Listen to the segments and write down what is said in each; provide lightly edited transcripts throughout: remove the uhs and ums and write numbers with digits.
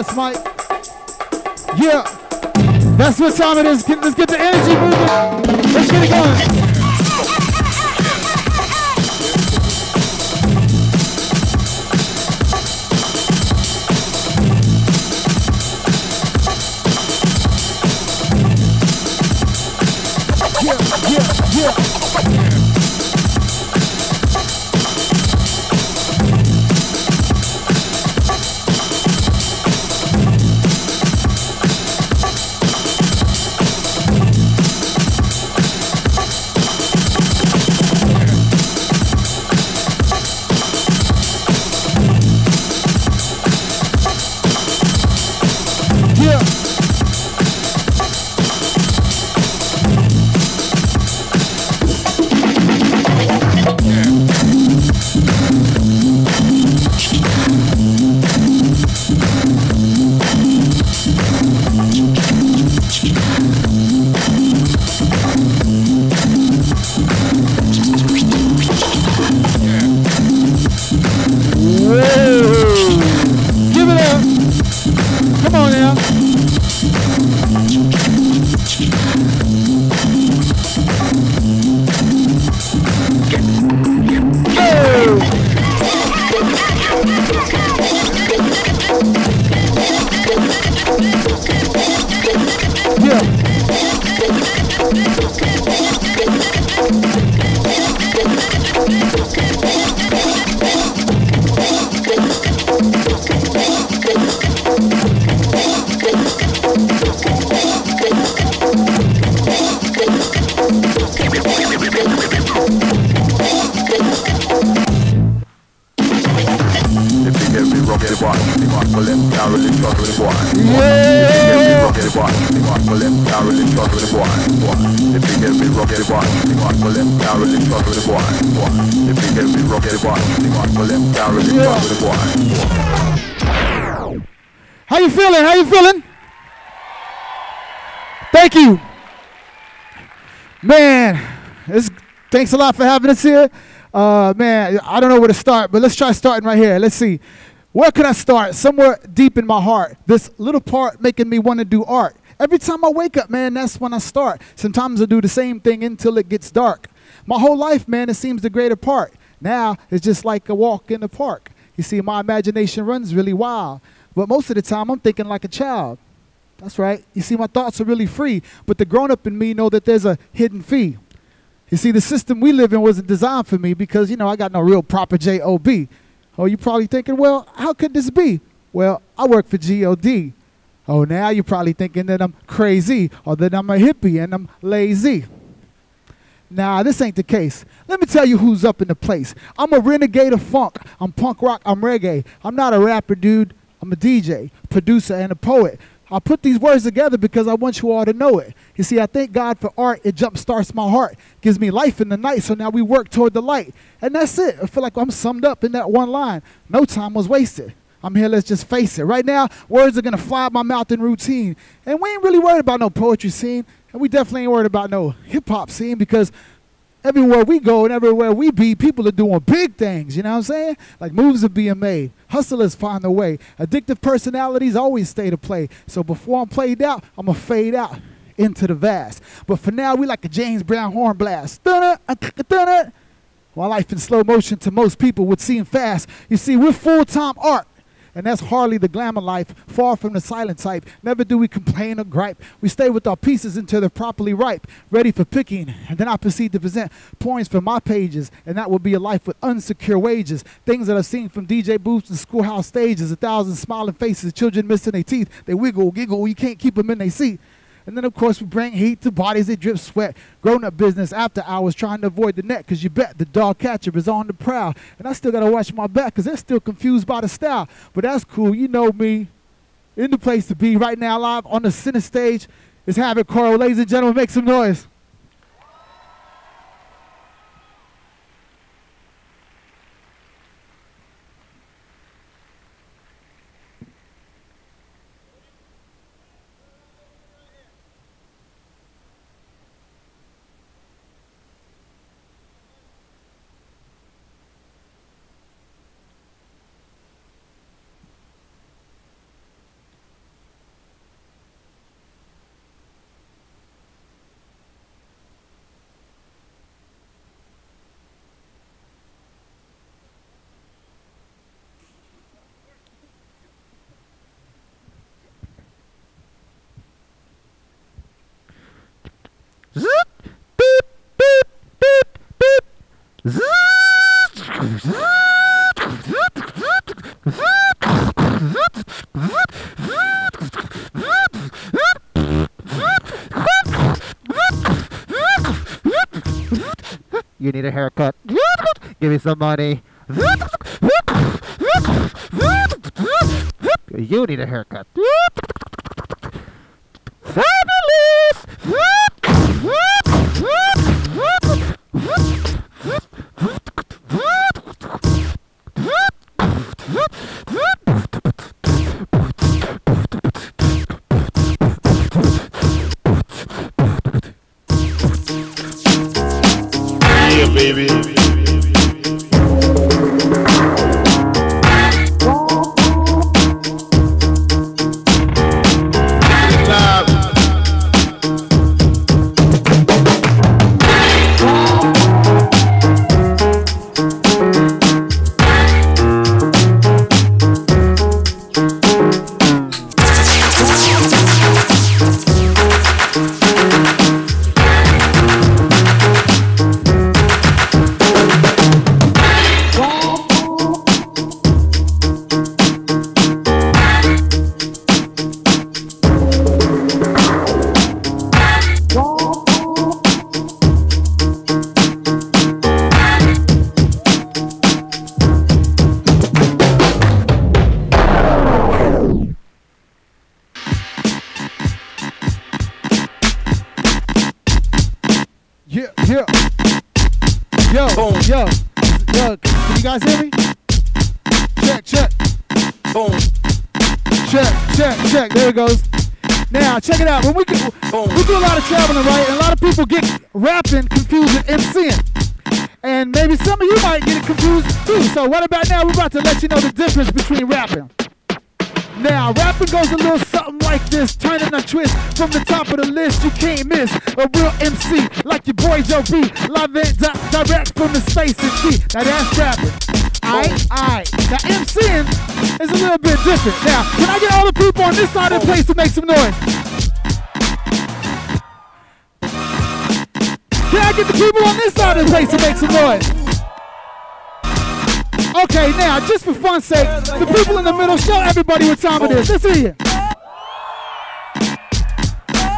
test mic. Yeah, that's what time it is. Let's get the energy moving. Let's get it going. How you feeling? How you feeling? Thank you. Man, thanks a lot for having us here. Man, I don't know where to start, but let's try starting right here. Let's see. Where can I start? Somewhere deep in my heart. This little part making me want to do art. Every time I wake up, man, that's when I start. Sometimes I do the same thing until it gets dark. My whole life, man, it seems the greater part. Now, it's just like a walk in the park. You see, my imagination runs really wild. But most of the time, I'm thinking like a child. That's right. You see, my thoughts are really free. But the grown-up in me know that there's a hidden fee. You see, the system we live in wasn't designed for me because, you know, I got no real proper J-O-B. Oh, you're probably thinking, well, how could this be? Well, I work for G-O-D. Oh, now you're probably thinking that I'm crazy or that I'm a hippie and I'm lazy. Nah, this ain't the case. Let me tell you who's up in the place. I'm a renegade of funk. I'm punk rock. I'm reggae. I'm not a rapper, dude. I'm a DJ, producer, and a poet. I put these words together because I want you all to know it. You see, I thank God for art. It jumpstarts my heart, gives me life in the night, so now we work toward the light. And that's it. I feel like I'm summed up in that one line. No time was wasted. I'm here, let's just face it. Right now, words are going to fly out my mouth in routine. And we ain't really worried about no poetry scene. And we definitely ain't worried about no hip-hop scene because everywhere we go and everywhere we be, people are doing big things, you know what I'm saying? Like moves are being made. Hustlers find their way. Addictive personalities always stay to play. So before I'm played out, I'm going to fade out into the vast. But for now, we like a James Brown horn blast. Dun-dun. My life in slow motion to most people would seem fast. You see, we're full-time art. And that's hardly the glamour life, far from the silent type. Never do we complain or gripe. We stay with our pieces until they're properly ripe, ready for picking. And then I proceed to present poems from my pages. And that will be a life with unsecure wages. Things that I've seen from DJ booths and schoolhouse stages. 1,000 smiling faces, children missing their teeth. They wiggle, giggle, you can't keep them in their seat. And then, of course, we bring heat to bodies that drip sweat. Grown-up business after hours trying to avoid the net because you bet the dog catcher is on the prowl. And I still got to watch my back because they're still confused by the style. But that's cool. You know me. In the place to be right now live on the center stage is Havikoro. Ladies and gentlemen, make some noise. You need a haircut. Give me some money. You need a haircut. Fabulous! Yeah, baby. Yo, can you guys hear me? Check. Boom. Check. There it goes. Now, check it out. When we do a lot of traveling, right? And a lot of people get rapping confused with MCing. And maybe some of you might get it confused too. So what about now? We're about to let you know the difference between rapping. Now, rapping goes a little something like this, turning a twist from the top of the list. You can't miss a real MC like your boy Joe B. Live and direct from the space and T. Now that's rapping. Aight. Now MCing is a little bit different. Now, can I get all the people on this side of the place to make some noise? Can I get the people on this side of the place to make some noise? Okay, now, just for fun's sake, the people in the middle, show everybody what time it is. Let's see you.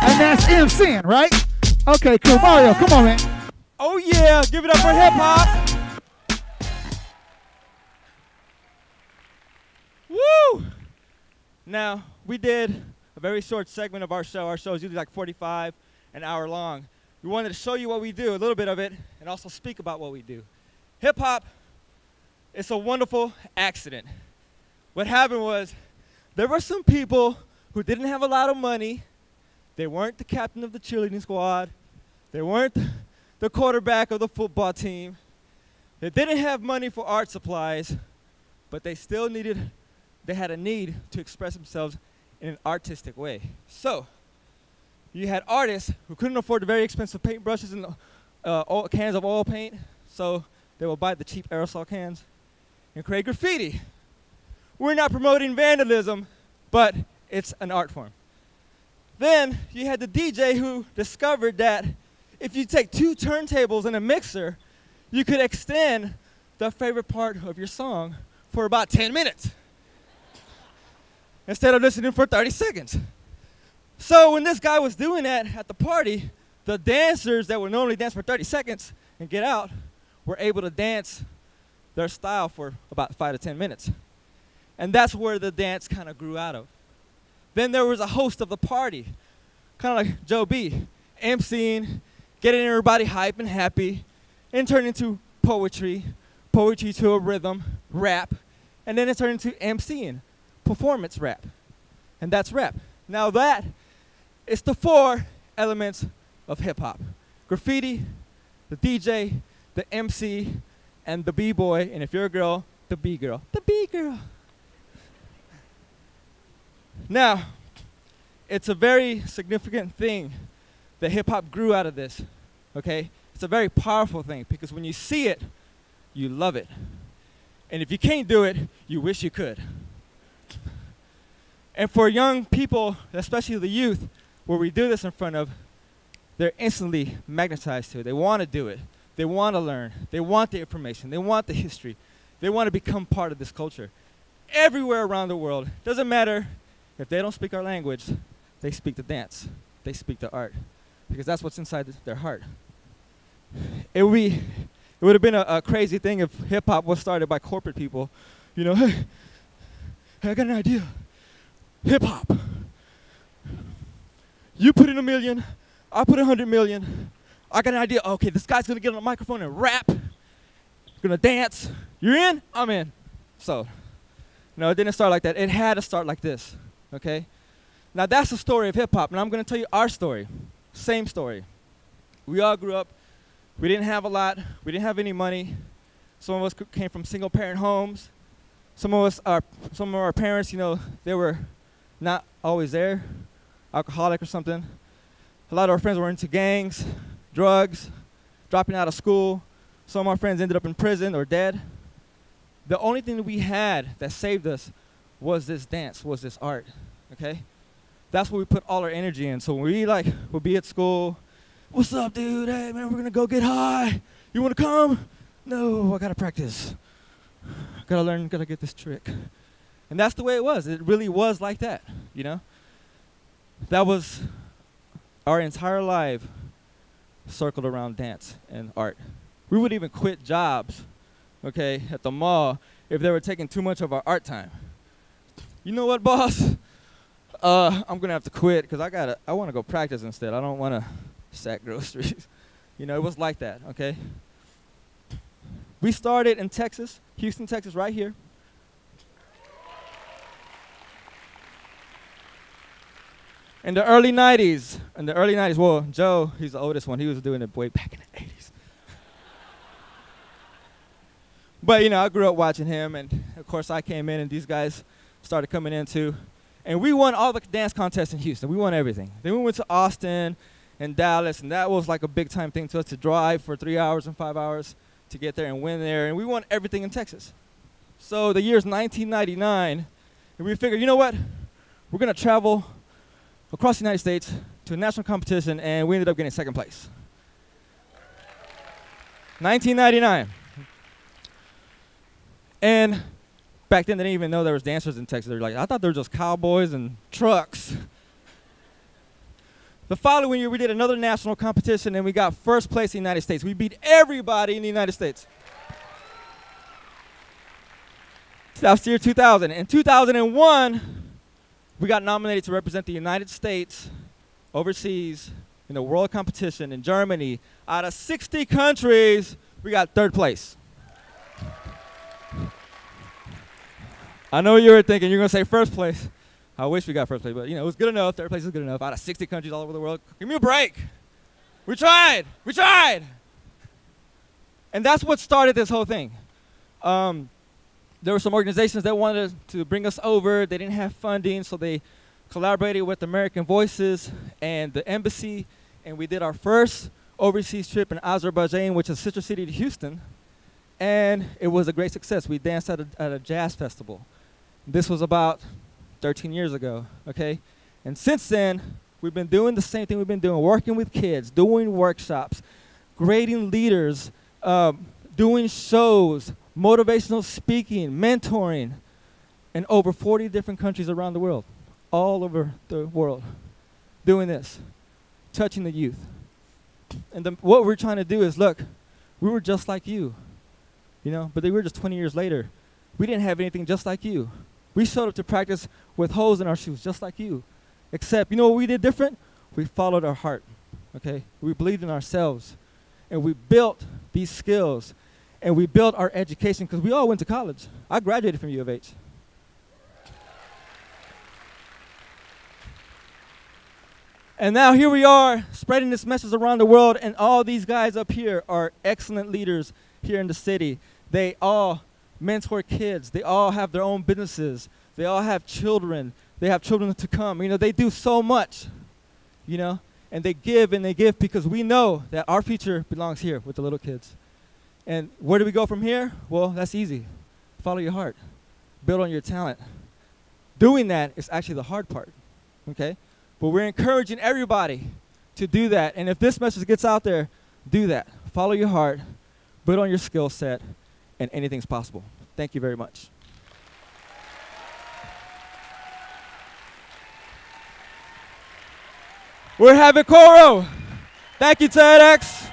And that's MCing, right? Okay, cool. Mario, come on, man. Oh, yeah. Give it up for hip-hop. Woo! Now, we did a very short segment of our show. Our show is usually like 45, an hour long. We wanted to show you what we do, a little bit of it, and also speak about what we do. Hip-hop, it's a wonderful accident. What happened was there were some people who didn't have a lot of money. They weren't the captain of the cheerleading squad. They weren't the quarterback of the football team. They didn't have money for art supplies, but they had a need to express themselves in an artistic way. So you had artists who couldn't afford the very expensive paintbrushes and cans of oil paint, so they would buy the cheap aerosol cans and create graffiti. We're not promoting vandalism, but it's an art form. Then you had the DJ who discovered that if you take 2 turntables and a mixer, you could extend the favorite part of your song for about 10 minutes instead of listening for 30 seconds. So when this guy was doing that at the party, the dancers that would normally dance for 30 seconds and get out were able to dance their style for about 5 to 10 minutes. And that's where the dance kind of grew out of. Then there was a host of the party, kind of like Joe B, emceeing, getting everybody hype and happy, and turned into poetry to a rhythm, rap, and then it turned into emceeing, performance rap. And that's rap. Now that is the 4 elements of hip-hop. Graffiti, the DJ, the MC, and the B-boy, and if you're a girl, the B-girl. The B-girl. Now, it's a very significant thing that hip-hop grew out of this, okay? It's a very powerful thing because when you see it, you love it. And if you can't do it, you wish you could. And for young people, especially the youth, where we do this in front of, they're instantly magnetized to it. They want to do it. They want to learn. They want the information. They want the history. They want to become part of this culture. Everywhere around the world, doesn't matter if they don't speak our language, they speak the dance. They speak the art, because that's what's inside their heart. It would have been a crazy thing if hip-hop was started by corporate people. You know, hey, I got an idea. Hip-hop. You put in $1 million, I put 100 million. I got an idea. Okay, this guy's gonna get on the microphone and rap. Gonna dance. You're in? I'm in. So, no, it didn't start like that. It had to start like this, okay? Now, that's the story of hip-hop, and I'm gonna tell you our story. Same story. We all grew up. We didn't have a lot. We didn't have any money. Some of us came from single-parent homes. Some of our parents, you know, they were not always there, alcoholic or something. A lot of our friends were into gangs, drugs, dropping out of school. Some of our friends ended up in prison or dead. The only thing that we had that saved us was this dance, was this art, okay? That's what we put all our energy in. So when we would be at school, what's up, dude? Hey, man, we're gonna go get high. You wanna come? No, I gotta practice. Gotta learn, gotta get this trick. And that's the way it was. It really was like that, you know? That was our entire life circled around dance and art. We would even quit jobs, okay, at the mall if they were taking too much of our art time. You know what, boss? I'm gonna have to quit because I wanna go practice instead. I don't wanna sack groceries. You know, it was like that, okay? We started in Texas, Houston, Texas, right here. In the early 90s, well, Joe, he's the oldest one. He was doing it way back in the 80s. But, you know, I grew up watching him, and, of course, I came in, and these guys started coming in, too. And we won all the dance contests in Houston. We won everything. Then we went to Austin and Dallas, and that was like a big-time thing to us to drive for 3 hours and 5 hours to get there and win there. And we won everything in Texas. So the year's 1999, and we figured, you know what? We're going to travel across the United States to a national competition, and we ended up getting second place. 1999. And back then, they didn't even know there was dancers in Texas. They were like, I thought they were just cowboys and trucks. The following year, we did another national competition, and we got first place in the United States. We beat everybody in the United States. That was the year 2000. In 2001, we got nominated to represent the United States overseas in a world competition in Germany. Out of 60 countries, we got third place. I know you were thinking you're going to say first place. I wish we got first place, but you know, it was good enough. Third place is good enough. Out of 60 countries all over the world. Give me a break. We tried. We tried. And that's what started this whole thing. There were some organizations that wanted to bring us over. They didn't have funding, so they collaborated with American Voices and the embassy, and we did our first overseas trip in Azerbaijan, which is a sister city to Houston, and it was a great success. We danced at a jazz festival. This was about 13 years ago, okay? And since then, we've been doing the same thing we've been doing, working with kids, doing workshops, grading leaders, doing shows, motivational speaking, mentoring, in over 40 different countries around the world, all over the world, doing this, touching the youth. And what we're trying to do is, look, we were just like you, you know, but they were just 20 years later. We didn't have anything just like you. We showed up to practice with holes in our shoes, just like you. Except, you know what we did different? We followed our heart, okay? We believed in ourselves, and we built these skills, and we built our education, because we all went to college. I graduated from U of H. And now here we are, spreading this message around the world, and all these guys up here are excellent leaders here in the city. They all mentor kids. They all have their own businesses. They all have children. They have children to come. You know, they do so much, you know, and they give because we know that our future belongs here with the little kids. And where do we go from here? Well, that's easy. Follow your heart. Build on your talent. Doing that is actually the hard part, okay? But we're encouraging everybody to do that. And if this message gets out there, do that. follow your heart, build on your skill set, and anything's possible. Thank you very much. We're Havikoro. Thank you, TEDx.